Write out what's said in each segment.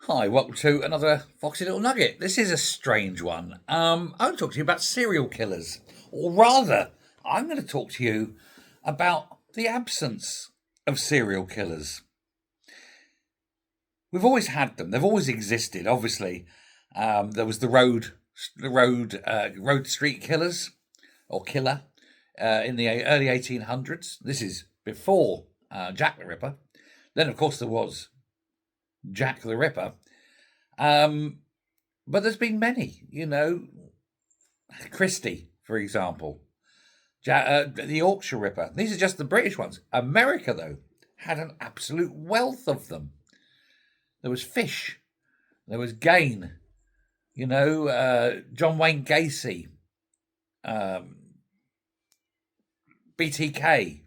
Hi, welcome to another Foxy Little Nugget. This is a strange one. I'm going to talk to you about serial killers. Or rather, I'm going to talk to you about the absence of serial killers. We've always had them. They've always existed, obviously. There was road street killers, or killer, in the early 1800s. This is before Jack the Ripper. Then, of course, there was Jack the Ripper. Um, but there's been many, Christie, for example, the Yorkshire Ripper. These are just the British ones. America, though, had an absolute wealth of them. There was Fish, there was Gain, John Wayne Gacy, um, BTK.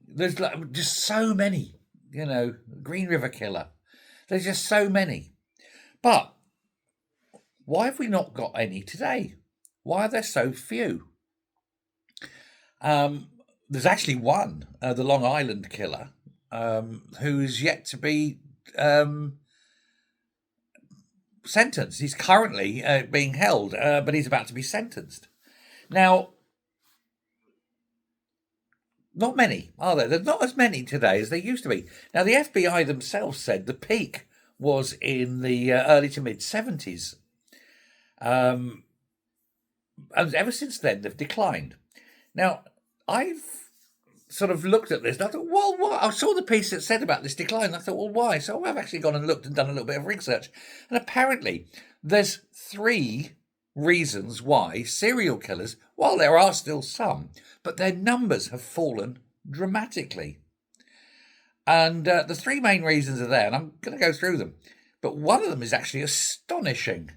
There's just so many, Green River Killer. There's just so many. But why have we not got any today? Why are there so few? There's actually one, the Long Island Killer, who's yet to be sentenced. He's currently being held, but he's about to be sentenced. Now, not many, are there? There's not as many today as there used to be. Now, the FBI themselves said the peak was in the early to mid 70s. And ever since then, they've declined. Now, I've sort of looked at this and I thought, well, what? I saw the piece that said about this decline. And I thought, well, why? So I've actually gone and looked and done a little bit of research. And apparently, there's three reasons why serial killers, while there are still some, but their numbers have fallen dramatically. And the three main reasons are there, and I'm going to go through them. But one of them is actually astonishing.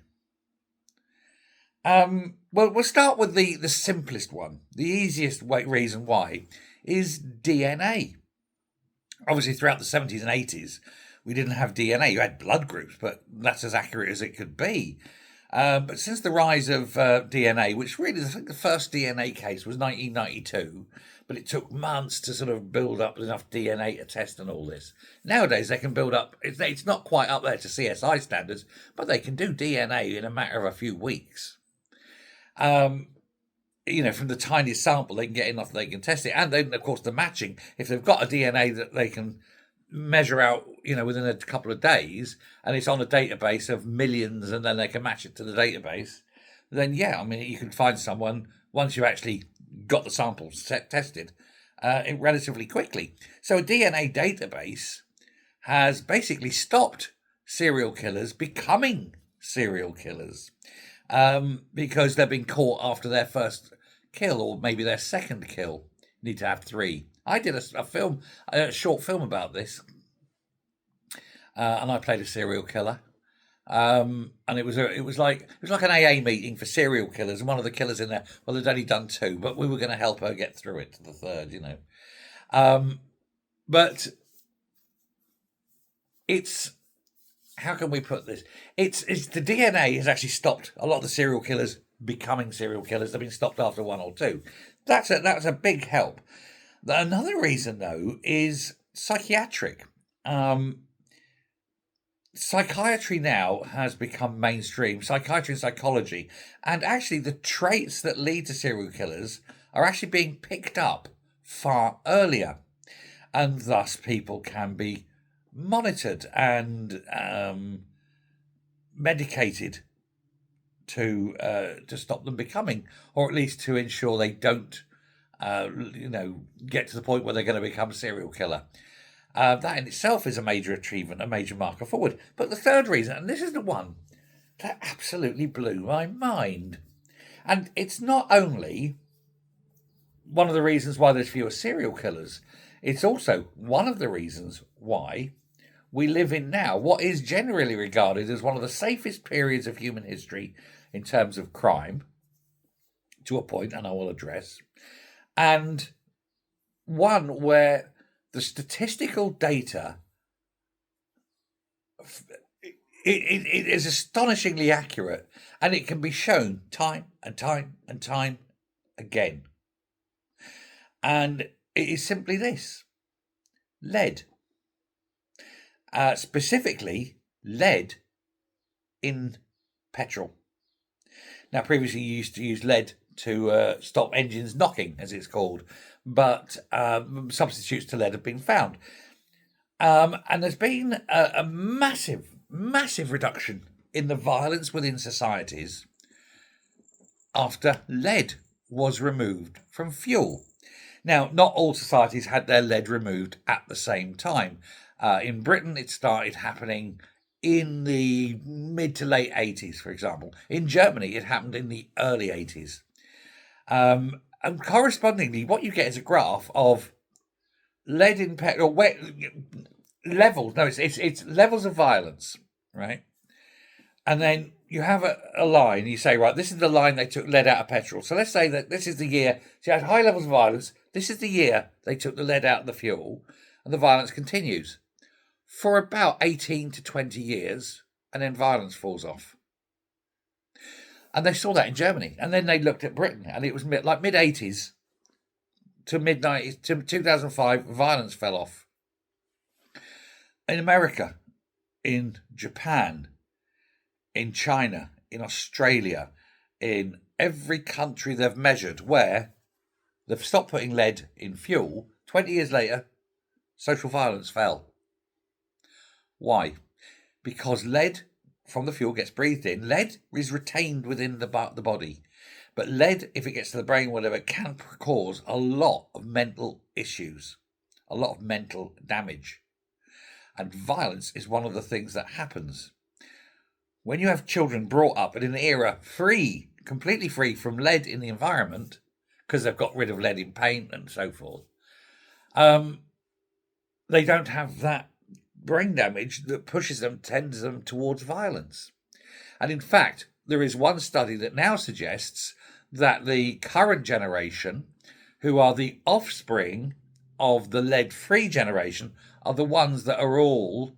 Well, we'll start with the simplest one. The easiest reason why is DNA. Obviously, throughout the 70s and 80s, we didn't have DNA. You had blood groups, but that's as accurate as it could be. But since the rise of DNA, which really, I think the first DNA case was 1992, but it took months to sort of build up enough DNA to test and all this. Nowadays, they can build up, it's not quite up there to CSI standards, but they can do DNA in a matter of a few weeks. From the tiniest sample, they can get enough they can test it. And then, of course, the matching. If they've got a DNA that they can measure out, within a couple of days, and it's on a database of millions, and then they can match it to the database, then yeah, I mean, you can find someone once you actually got the samples tested relatively quickly. So a DNA database has basically stopped serial killers becoming serial killers because they've been caught after their first kill or maybe their second kill. You need to have three. I did a short film about this, and I played a serial killer. And it was like an AA meeting for serial killers, and one of the killers in there, well, they'd only done two, but we were going to help her get through it to the third. But it's, how can we put this? It's the DNA has actually stopped a lot of the serial killers becoming serial killers. They've been stopped after one or two. That's a big help. Another reason, though, is psychiatric. Psychiatry now has become mainstream, psychiatry and psychology, and actually the traits that lead to serial killers are actually being picked up far earlier, and thus people can be monitored and medicated to stop them becoming, or at least to ensure they don't, get to the point where they're going to become a serial killer. That in itself is a major achievement, a major marker forward. But the third reason, and this is the one that absolutely blew my mind, and it's not only one of the reasons why there's fewer serial killers, it's also one of the reasons why we live in now what is generally regarded as one of the safest periods of human history in terms of crime, to a point, and I will address, and one where the statistical data it is astonishingly accurate, and it can be shown time and time and time again. And it is simply this: lead. Specifically, lead in petrol. Now, previously you used to use lead to stop engines knocking, as it's called, but substitutes to lead have been found. And there's been a massive, massive reduction in the violence within societies after lead was removed from fuel. Now, not all societies had their lead removed at the same time. In Britain, it started happening in the mid to late 80s, for example. In Germany, it happened in the early 80s. And correspondingly, what you get is a graph of lead in petrol, levels. No, it's levels of violence, right? And then you have a line. You say, right, this is the line they took lead out of petrol. So let's say that this is the year. So you had high levels of violence. This is the year they took the lead out of the fuel, and the violence continues for about 18 to 20 years, and then violence falls off. And they saw that in Germany. And then they looked at Britain, and it was like mid-80s to mid-90s to 2005, violence fell off. In America, in Japan, in China, in Australia, in every country they've measured where they've stopped putting lead in fuel, 20 years later, social violence fell. Why? Because lead from the fuel gets breathed in. Lead is retained within the body. But lead, if it gets to the brain, whatever, can cause a lot of mental issues, a lot of mental damage. And violence is one of the things that happens. When you have children brought up in an era completely free from lead in the environment, because they've got rid of lead in paint and so forth, they don't have that brain damage that tends them towards violence. And in fact, there is one study that now suggests that the current generation, who are the offspring of the lead-free generation, are the ones that are all,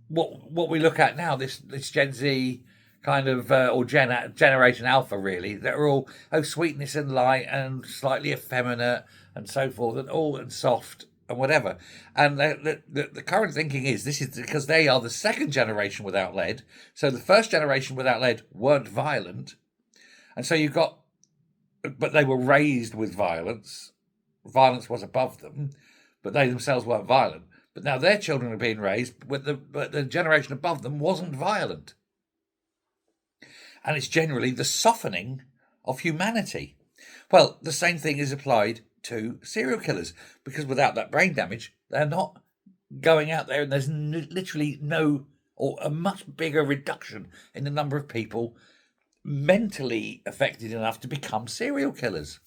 what we look at now, this Gen Z kind of, or Generation Alpha, really, that are all, sweetness and light and slightly effeminate and so forth, and soft and whatever. And the current thinking is this is because they are the second generation without lead. So the first generation without lead weren't violent. And so but they were raised with violence. Violence was above them, but they themselves weren't violent. But now their children are being raised, but the generation above them wasn't violent. And it's generally the softening of humanity. Well, the same thing is applied to serial killers, because without that brain damage, they're not going out there, and there's literally no, or a much bigger reduction in the number of people mentally affected enough to become serial killers.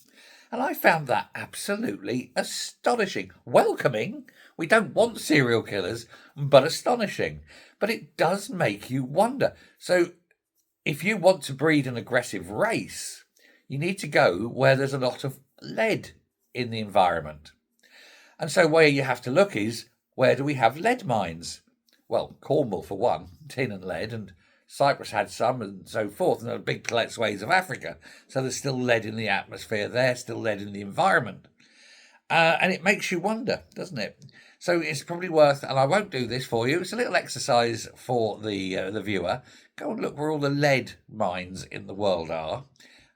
And I found that absolutely astonishing. Welcoming. We don't want serial killers, but astonishing. But it does make you wonder. So if you want to breed an aggressive race, you need to go where there's a lot of lead in the environment. And so where you have to look is, where do we have lead mines? Well, Cornwall for one, tin and lead, and Cyprus had some and so forth, and the big swathes of Africa. So there's still lead in the atmosphere there, still lead in the environment. And it makes you wonder, doesn't it? So it's probably worth, and I won't do this for you, it's a little exercise for the viewer. Go and look where all the lead mines in the world are,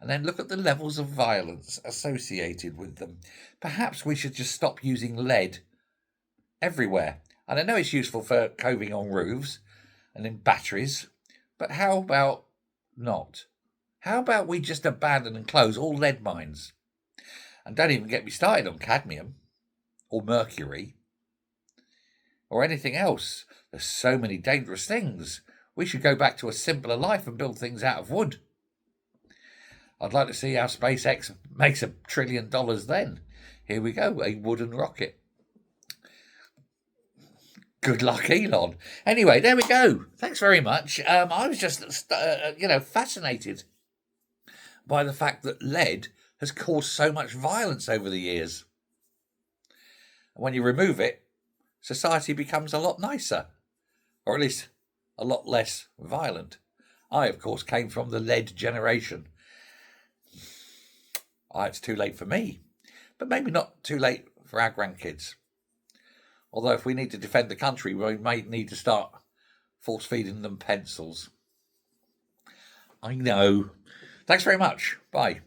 and then look at the levels of violence associated with them. Perhaps we should just stop using lead everywhere. And I know it's useful for coving on roofs and in batteries, but how about not? How about we just abandon and close all lead mines? And don't even get me started on cadmium or mercury or anything else. There's so many dangerous things. We should go back to a simpler life and build things out of wood. I'd like to see how SpaceX makes $1 trillion then. Here we go, a wooden rocket. Good luck, Elon. Anyway, there we go. Thanks very much. I was just, fascinated by the fact that lead has caused so much violence over the years. And when you remove it, society becomes a lot nicer, or at least a lot less violent. I, of course, came from the lead generation. It's too late for me, but maybe not too late for our grandkids. Although if we need to defend the country, we might need to start force feeding them pencils. I know. Thanks very much. Bye.